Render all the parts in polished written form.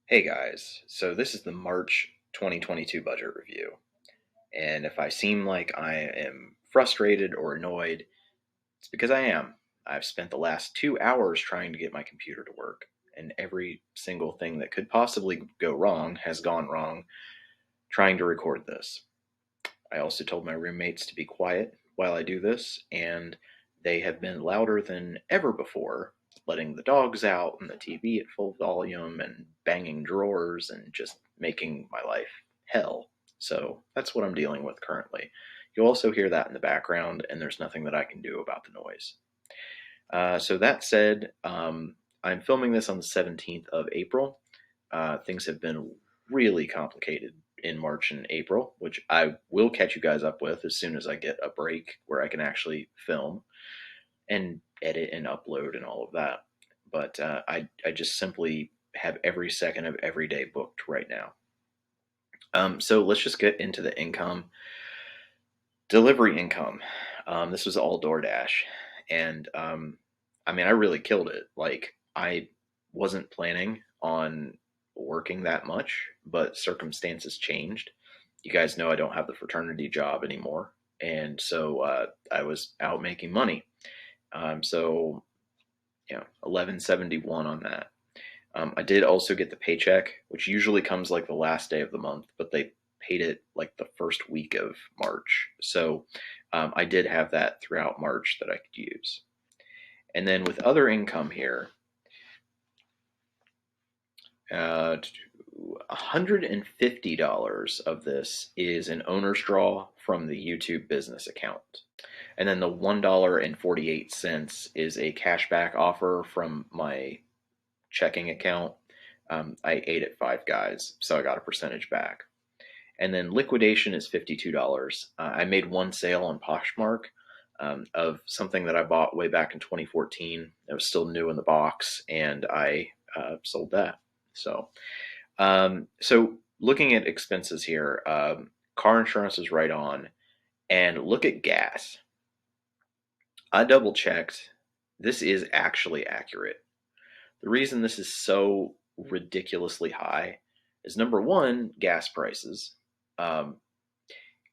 Hey guys, so this is the March 2022 budget review, and if I seem like I am frustrated or annoyed, it's because I am. I've spent the last 2 hours trying to get my computer to work, and every single thing that could possibly go wrong has gone wrong trying to record this. I also told my roommates to be quiet while I do this, and they have been louder than ever before, letting the dogs out and the TV at full volume and banging drawers and just making my life hell. So that's what I'm dealing with currently. You'll also hear that in the background, and there's nothing that I can do about the noise. So that said, I'm filming this on the 17th of April. Things have been really complicated in March and April, which I will catch you guys up with as soon as I get a break where I can actually film and edit and upload and all of that. But I just simply have every second of every day booked right now. So let's just get into the income. Delivery income. This was all DoorDash. And I mean, I really killed it. Like, I wasn't planning on working that much, but circumstances changed. You guys know I don't have the fraternity job anymore. And so I was out making money. So, 1171 on that. I did also get the paycheck, which usually comes like the last day of the month, but they paid it like the first week of March. So I did have that throughout March that I could use. And then with other income here, $150 of this is an owner's draw from the YouTube business account. And then the $1.48 is a cashback offer from my checking account. I ate at Five Guys, so I got a percentage back. And then liquidation is $52. I made one sale on Poshmark of something that I bought way back in 2014. It was still new in the box, and I sold that. So looking at expenses here, car insurance is right on, and look at gas. I double checked. This is actually accurate. The reason this is so ridiculously high is number one, gas prices. Um,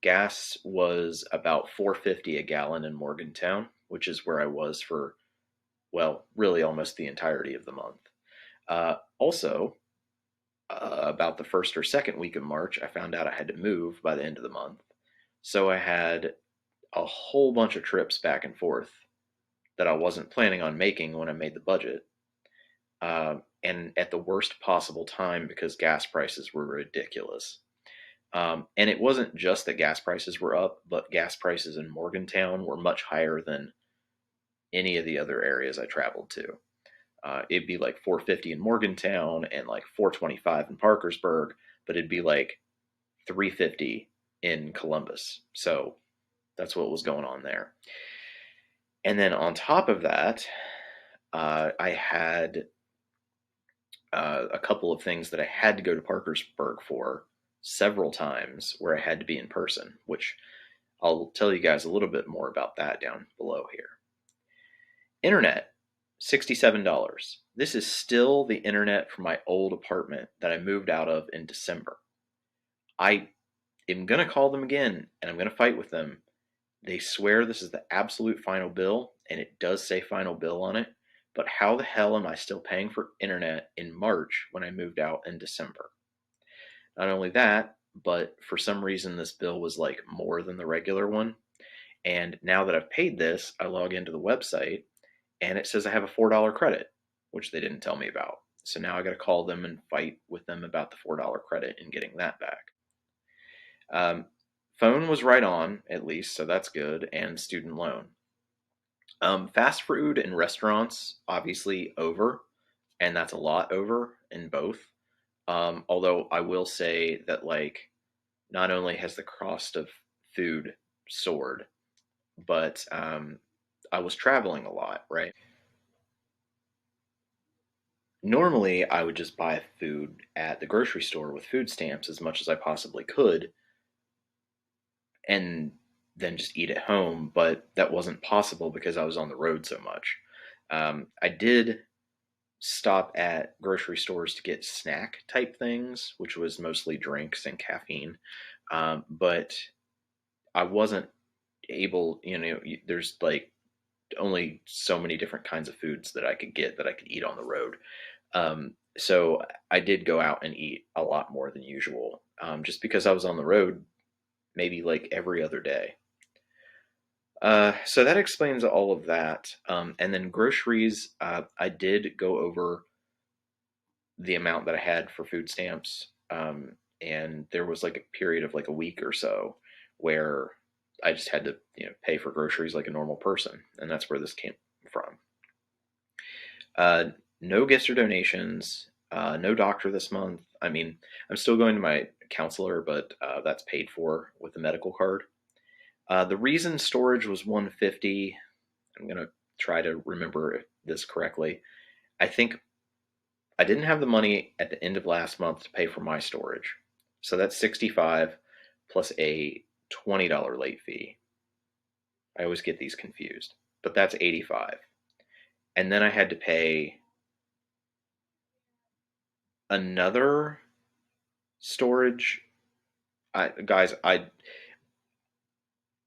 Gas was about 4.50 a gallon in Morgantown, which is where I was for, well, really almost the entirety of the month. Also, about the first or second week of March, I found out I had to move by the end of the month. So I had a whole bunch of trips back and forth that I wasn't planning on making when I made the budget. And at the worst possible time because gas prices were ridiculous. And it wasn't just that gas prices were up, but gas prices in Morgantown were much higher than any of the other areas I traveled to. It'd be like 4.50 in Morgantown and like 4.25 in Parkersburg, but it'd be like 3.50 in Columbus. So that's what was going on there. And then on top of that, I had a couple of things that I had to go to Parkersburg for several times where I had to be in person, which I'll tell you guys a little bit more about that down below here. Internet, $67. This is still the internet from my old apartment that I moved out of in December. I am going to call them again and I'm going to fight with them. They swear this is the absolute final bill, and it does say final bill on it. But how the hell am I still paying for internet in March when I moved out in December? Not only that, but for some reason this bill was like more than the regular one. And now that I've paid this, I log into the website and it says I have a $4 credit, which they didn't tell me about. So now I got to call them and fight with them about the $4 credit and getting that back. Phone was right on, at least, so that's good, and student loan. Fast food and restaurants, obviously over, and that's a lot over in both. Although I will say that, like, not only has the cost of food soared, but I was traveling a lot, right? Normally, I would just buy food at the grocery store with food stamps as much as I possibly could, and then just eat at home, but that wasn't possible because I was on the road so much. I did stop at grocery stores to get snack type things, which was mostly drinks and caffeine. But I wasn't able, there's like only so many different kinds of foods that I could get that I could eat on the road. So I did go out and eat a lot more than usual, just because I was on the road maybe like every other day. So that explains all of that. And then groceries, I did go over the amount that I had for food stamps. And there was like a period of like a week or so where I just had to, pay for groceries like a normal person. And that's where this came from. Uh, no gifts or donations. No doctor this month. I mean, I'm still going to my counselor, but that's paid for with the medical card. The reason storage was 150. I'm gonna try to remember this correctly. I think I didn't have the money at the end of last month to pay for my storage, so that's 65 plus a $20 late fee. I always get these confused, but that's 85. And then I had to pay another storage. Guys,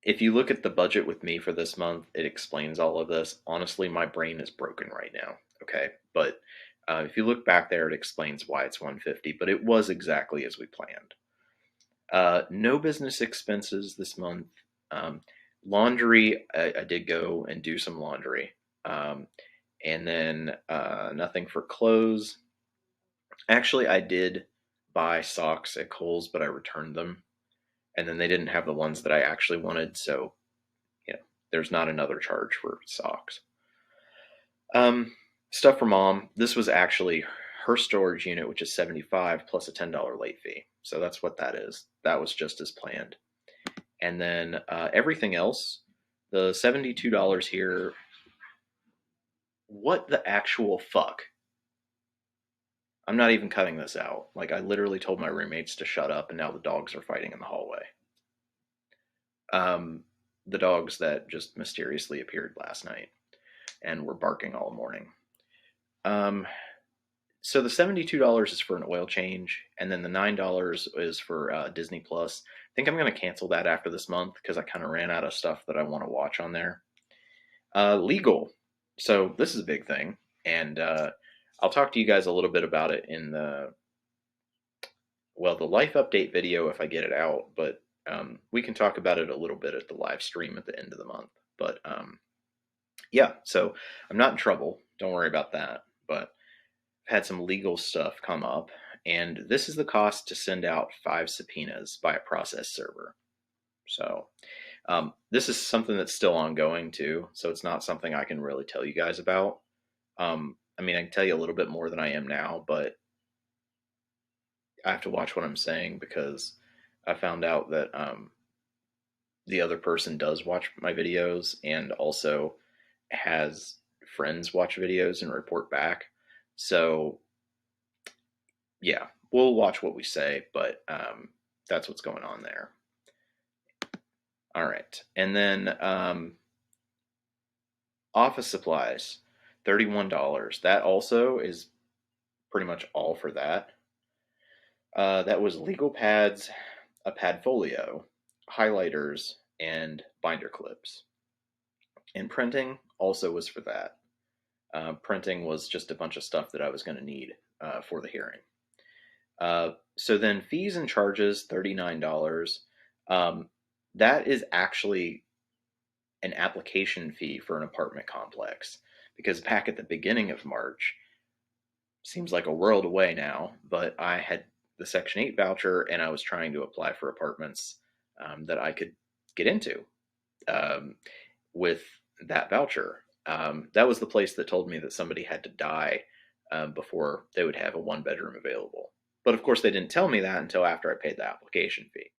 if you look at the budget with me for this month, it explains all of this. Honestly, my brain is broken right now. Okay, but if you look back there, it explains why it's 150. But it was exactly as we planned. No business expenses this month. Laundry, I did go and do some laundry, and then nothing for clothes. Actually, I did buy socks at Kohl's, but I returned them, and then they didn't have the ones that I actually wanted, so there's not another charge for socks. Um, Stuff for mom. This was actually her storage unit, which is 75 plus a $10 late fee. So that's what that is. That was just as planned. And then everything else, the $72 here. What the actual fuck? I'm not even cutting this out. Like, I literally told my roommates to shut up, and now the dogs are fighting in the hallway. Um, the dogs that just mysteriously appeared last night and were barking all morning. Um, so the $72 is for an oil change, and then the $9 is for Disney Plus. I think I'm going to cancel that after this month because I kind of ran out of stuff that I want to watch on there. Legal. So this is a big thing, and I'll talk to you guys a little bit about it in the life update video if I get it out. But we can talk about it a little bit at the live stream at the end of the month. But yeah, so I'm not in trouble. Don't worry about that. But I've had some legal stuff come up, and this is the cost to send out 5 subpoenas by a process server. So this is something that's still ongoing too, so it's not something I can really tell you guys about. I mean, I can tell you a little bit more than I am now, but I have to watch what I'm saying because I found out that the other person does watch my videos and also has friends watch videos and report back. So yeah, we'll watch what we say, but that's what's going on there. All right, and then office supplies, $31. That also is pretty much all for that. That was legal pads, a padfolio, highlighters, and binder clips. And printing also was for that. Printing was just a bunch of stuff that I was going to need for the hearing. So then fees and charges, $39. That is actually an application fee for an apartment complex, because back at the beginning of March, seems like a world away now, but I had the Section 8 voucher and I was trying to apply for apartments that I could get into with that voucher. That was the place that told me that somebody had to die before they would have a 1-bedroom available. But of course, they didn't tell me that until after I paid the application fee.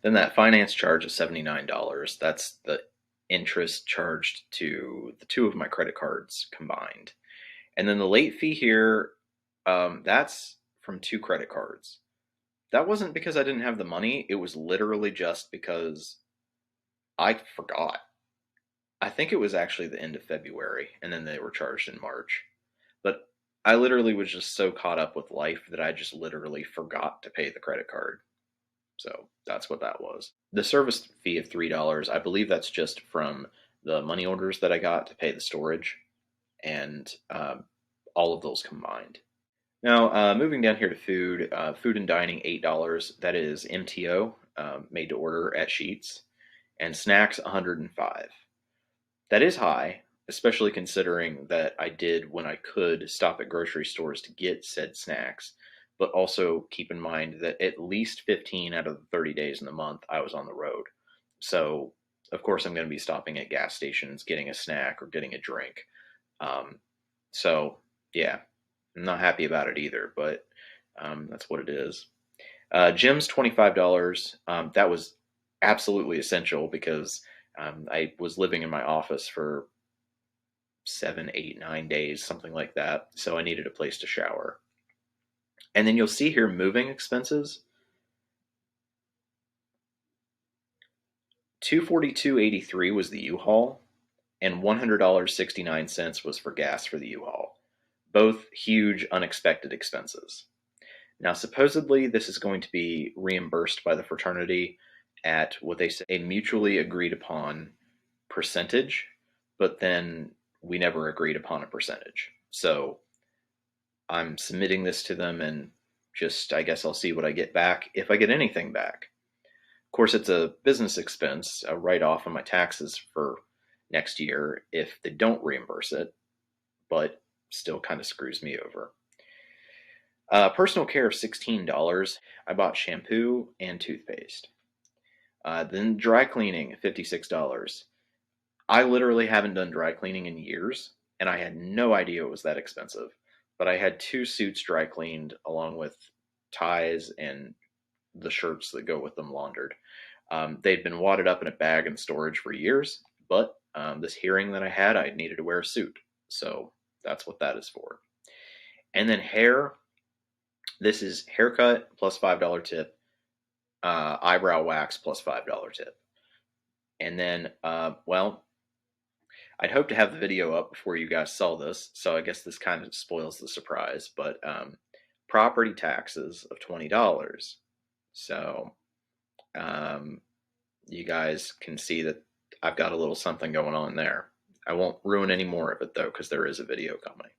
Then that finance charge is $79. That's the interest charged to the 2 of my credit cards combined. And then the late fee here, that's from 2 credit cards. That wasn't because I didn't have the money. It was literally just because I forgot. I think it was actually the end of February, and then they were charged in March. But I literally was just so caught up with life that I just literally forgot to pay the credit card. So that's what that was. The service fee of $3, I believe that's just from the money orders that I got to pay the storage and all of those combined. Now, moving down here to food, food and dining, $8. That is MTO, made to order at Sheets, and snacks, 105. That is high, especially considering that I did, when I could, stop at grocery stores to get said snacks. But also keep in mind that at least 15 out of the 30 days in the month I was on the road. So, of course, I'm going to be stopping at gas stations, getting a snack or getting a drink. Um, so, yeah, I'm not happy about it either, but that's what it is. Gym's $25. That was absolutely essential because I was living in my office for 7, 8, 9 days, something like that. So I needed a place to shower. And then you'll see here moving expenses. $242.83 was the U-Haul, and $100.69 was for gas for the U-Haul. Both huge unexpected expenses. Now, supposedly, this is going to be reimbursed by the fraternity at what they say a mutually agreed upon percentage, but then we never agreed upon a percentage. So I'm submitting this to them and just, I guess I'll see what I get back, if I get anything back. Of course, it's a business expense, a write off on my taxes for next year if they don't reimburse it, but still kind of screws me over. Personal care of $16. I bought shampoo and toothpaste. Then dry cleaning, $56. I literally haven't done dry cleaning in years, and I had no idea it was that expensive. But I had 2 suits dry cleaned along with ties and the shirts that go with them laundered. They'd been wadded up in a bag in storage for years, but this hearing that I had, I needed to wear a suit. So that's what that is for. And then hair, this is haircut plus $5 tip, eyebrow wax plus $5 tip. And then, well, I'd hope to have the video up before you guys saw this, so I guess this kind of spoils the surprise, but property taxes of $20. So you guys can see that I've got a little something going on there. I won't ruin any more of it, though, because there is a video coming.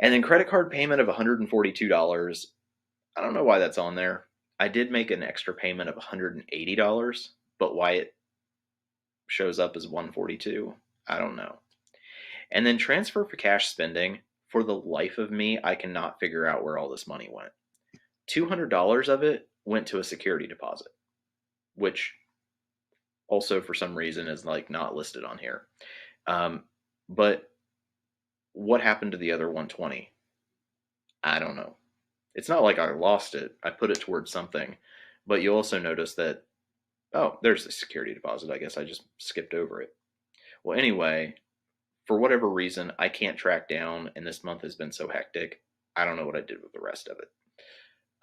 And then credit card payment of $142. I don't know why that's on there. I did make an extra payment of $180, but why it shows up as $142, I don't know. And then transfer for cash spending. For the life of me, I cannot figure out where all this money went. $200 of it went to a security deposit, which also for some reason is like not listed on here. But what happened to the other 120? I don't know. It's not like I lost it. I put it towards something. But you also notice that, oh, there's the security deposit. I guess I just skipped over it. Well, anyway, for whatever reason, I can't track down, and this month has been so hectic. I don't know what I did with the rest of it.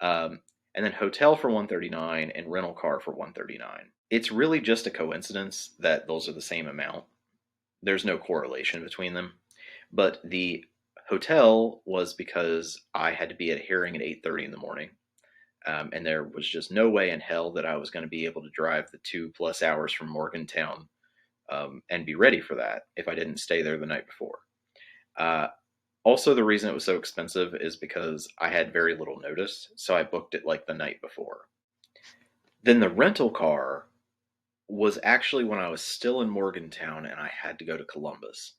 And then hotel for $139 and rental car for $139. It's really just a coincidence that those are the same amount. There's no correlation between them. But the hotel was because I had to be at a hearing at 8:30 in the morning. And there was just no way in hell that I was going to be able to drive the 2+ hours from Morgantown and be ready for that if I didn't stay there the night before. Also, the reason it was so expensive is because I had very little notice, so I booked it like the night before. Then the rental car was actually when I was still in Morgantown and I had to go to Columbus.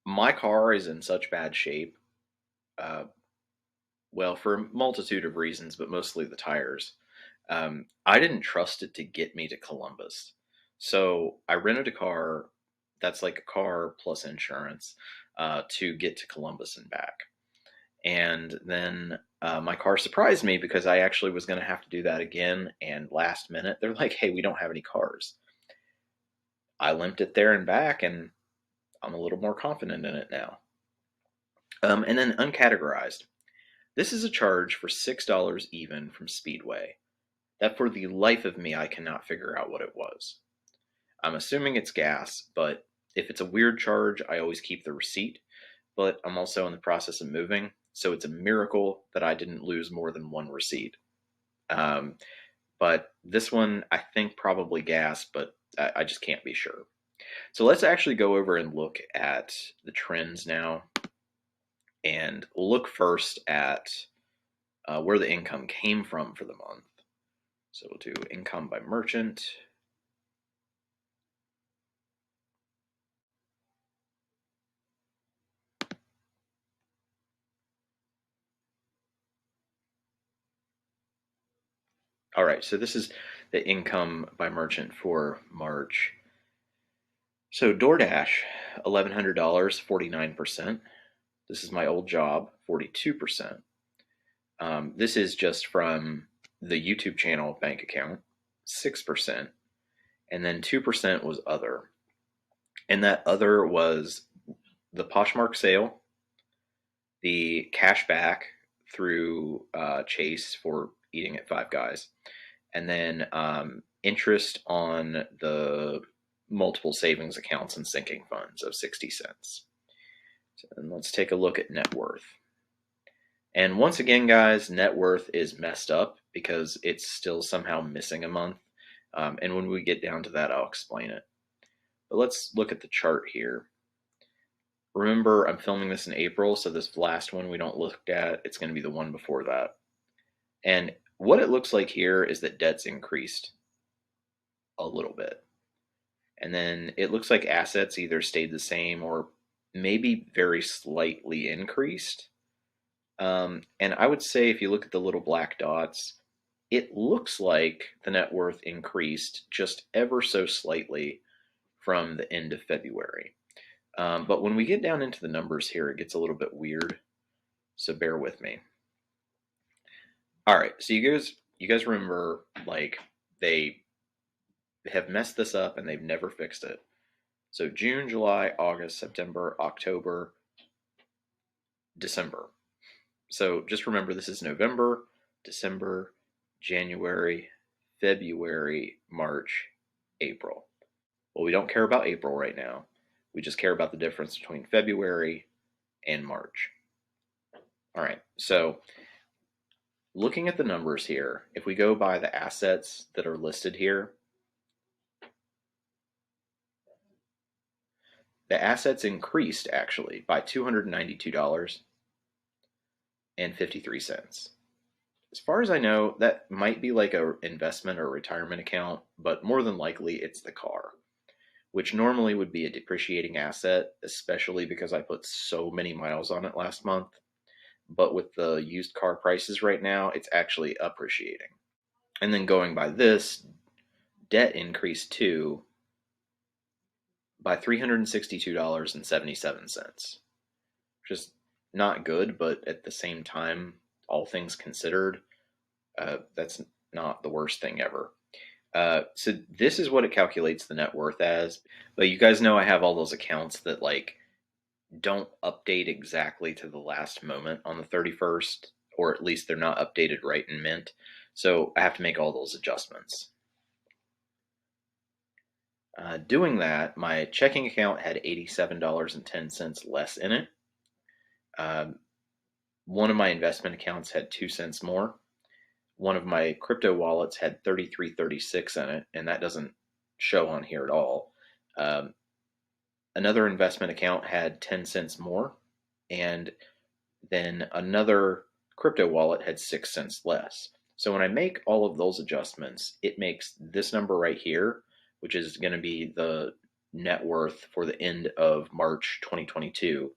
My car is in such bad shape, uh, well, for a multitude of reasons, but mostly the tires. I didn't trust it to get me to Columbus. So I rented a car that's like a car plus insurance to get to Columbus and back. And then my car surprised me because I actually was going to have to do that again. And last minute, they're like, hey, we don't have any cars. I limped it there and back, and I'm a little more confident in it now. And then uncategorized. This is a charge for $6 even from Speedway that for the life of me I cannot figure out what it was. I'm assuming it's gas, but if it's a weird charge, I always keep the receipt. but I'm also in the process of moving, so it's a miracle that I didn't lose more than one receipt. Um, but this one, I think probably gas, but I just can't be sure. So let's actually go over and look at the trends now, and we'll look first at where the income came from for the month. So we'll do income by merchant. All right, so this is the income by merchant for March. So DoorDash, $1,100, 49%. This is my old job, 42%. This is just from the YouTube channel bank account, 6%. And then 2% was other. And that other was the Poshmark sale, the cash back through Chase for eating at Five Guys, and then interest on the multiple savings accounts and sinking funds of 60 cents. So then let's take a look at net worth. And once again, guys, net worth is messed up because it's still somehow missing a month. And when we get down to that, I'll explain it. But let's look at the chart here. Remember, I'm filming this in April, so this last one we don't look at, it's going to be the one before that. And what it looks like here is that debt's increased a little bit. And then it looks like assets either stayed the same or maybe very slightly increased. And I would say if you look at the little black dots, it looks like the net worth increased just ever so slightly from the end of February. But when we get down into the numbers here, it gets a little bit weird. So bear with me. All right, so you guys remember, like, they have messed this up and they've never fixed it. So June, July, August, September, October, December. So just remember, this is November, December, January, February, March, April. Well, we don't care about April right now. We just care about the difference between February and March. All right, so looking at the numbers here, if we go by the assets that are listed here, the assets increased actually by $292.53. As far as I know, that might be like an investment or retirement account, but more than likely it's the car, which normally would be a depreciating asset, especially because I put so many miles on it last month. But with the used car prices right now, it's actually appreciating. And then going by this, debt increased too by $362.77, which is not good, but at the same time, all things considered, that's not the worst thing ever. So this is what it calculates the net worth as. But you guys know I have all those accounts that like don't update exactly to the last moment on the 31st, or at least they're not updated right in Mint. So I have to make all those adjustments. Doing that, my checking account had $87.10 less in it. One of my investment accounts had 2 cents more. One of my crypto wallets had 33.36 in it, and that doesn't show on here at all. Another investment account had 10 cents more, and then another crypto wallet had 6 cents less. So when I make all of those adjustments, it makes this number right here, which is going to be the net worth for the end of March 2022,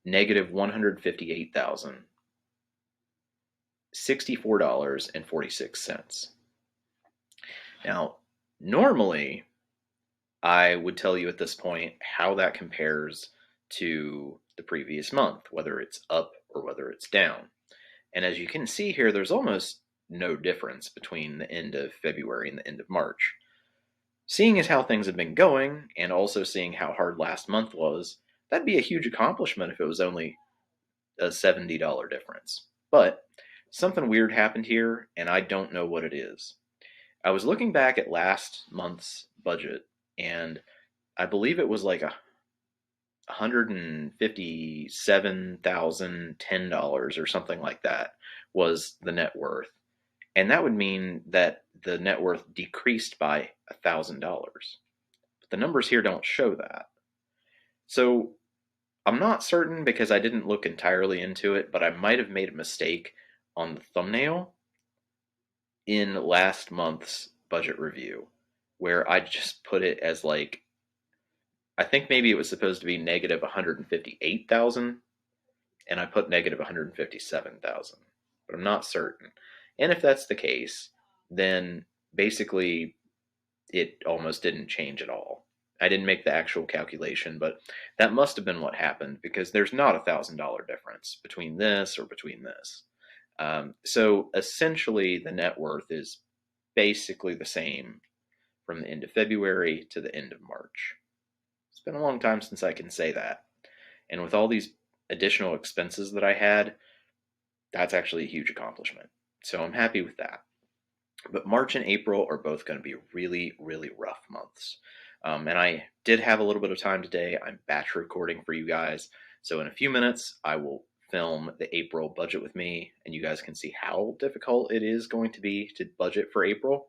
negative $158,064.46. Now, normally, I would tell you at this point how that compares to the previous month, whether it's up or whether it's down. And as you can see here, there's almost no difference between the end of February and the end of March. Seeing as how things have been going, and also seeing how hard last month was, that'd be a huge accomplishment if it was only a $70 difference. But something weird happened here, and I don't know what it is. I was looking back at last month's budget, and I believe it was like $157,010 or something like that was the net worth. And that would mean that the net worth decreased by $1,000. But the numbers here don't show that. So I'm not certain because I didn't look entirely into it, but I might have made a mistake on the thumbnail in last month's budget review where I just put it as like, I think maybe it was supposed to be negative 158,000 and I put negative 157,000, but I'm not certain. And if that's the case, then basically it almost didn't change at all. I didn't make the actual calculation, but that must have been what happened because there's not $1,000 difference between this or between this. So essentially, the net worth is basically the same from the end of February to the end of March. It's been a long time since I can say that. And with all these additional expenses that I had, that's actually a huge accomplishment. So I'm happy with that. But March and April are both going to be really, really rough months. And I did have a little bit of time today. I'm batch recording for you guys. So in a few minutes, I will film the April budget with me, and you guys can see how difficult it is going to be to budget for April.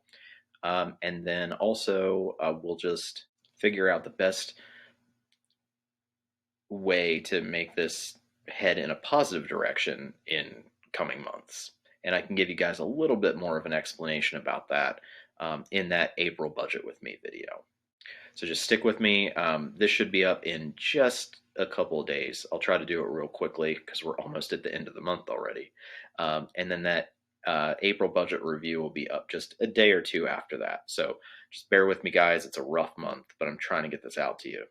And then also, we'll just figure out the best way to make this head in a positive direction in coming months. And I can give you guys a little bit more of an explanation about that in that April budget with me video. So just stick with me. This should be up in just a couple of days. I'll try to do it real quickly because we're almost at the end of the month already. And then that April budget review will be up just a day or two after that. So just bear with me, guys. It's a rough month, but I'm trying to get this out to you.